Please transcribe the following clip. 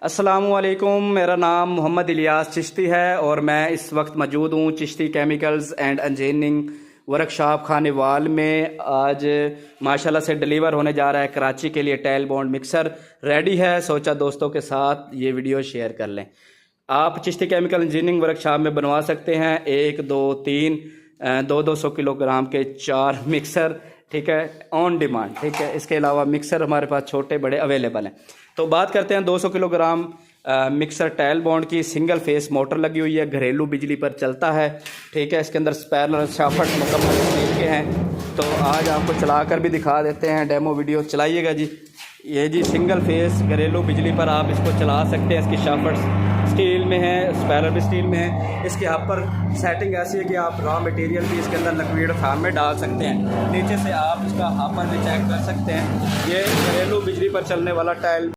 अस्सलामुअलैकुम, मेरा नाम मोहम्मद इलियास चिश्ती है और मैं इस वक्त मौजूद हूँ Chishti chemicals and engineering workshop Khanewal में। आज माशाल्लाह से डिलीवर होने जा रहा है कराची के लिए टाइल बॉन्ड मिक्सर रेडी है। सोचा दोस्तों के साथ ये वीडियो शेयर कर लें। आप चिश्ती केमिकल इंजीनियरिंग वर्कशॉप में बनवा सकते हैं 1, 2, 3, 200 किलोग्राम के 4 मिक्सर, ठीक है, ऑन डिमांड। ठीक है, इसके अलावा मिक्सर हमारे पास छोटे बड़े अवेलेबल हैं। तो बात करते हैं 200 किलोग्राम मिक्सर टाइल बॉन्ड की। सिंगल फेस मोटर लगी हुई है, घरेलू बिजली पर चलता है। ठीक है, इसके अंदर स्पैनर शाफ्ट मुकम्मल स्टील के हैं। तो आज आपको चलाकर भी दिखा देते हैं, डेमो वीडियो चलाइएगा जी। ये जी सिंगल फेस घरेलू बिजली पर आप इसको चला सकते हैं। इसकी शाफ्ट स्टील में है, स्पैनर भी स्टील में है। इसके ऊपर सेटिंग ऐसी है कि आप रॉ मटेरियल भी इसके अंदर लिक्विड फार्म में डाल सकते हैं। नीचे से आप इसका हापर भी चेक कर सकते हैं। ये घरेलू बिजली पर चलने वाला टाइल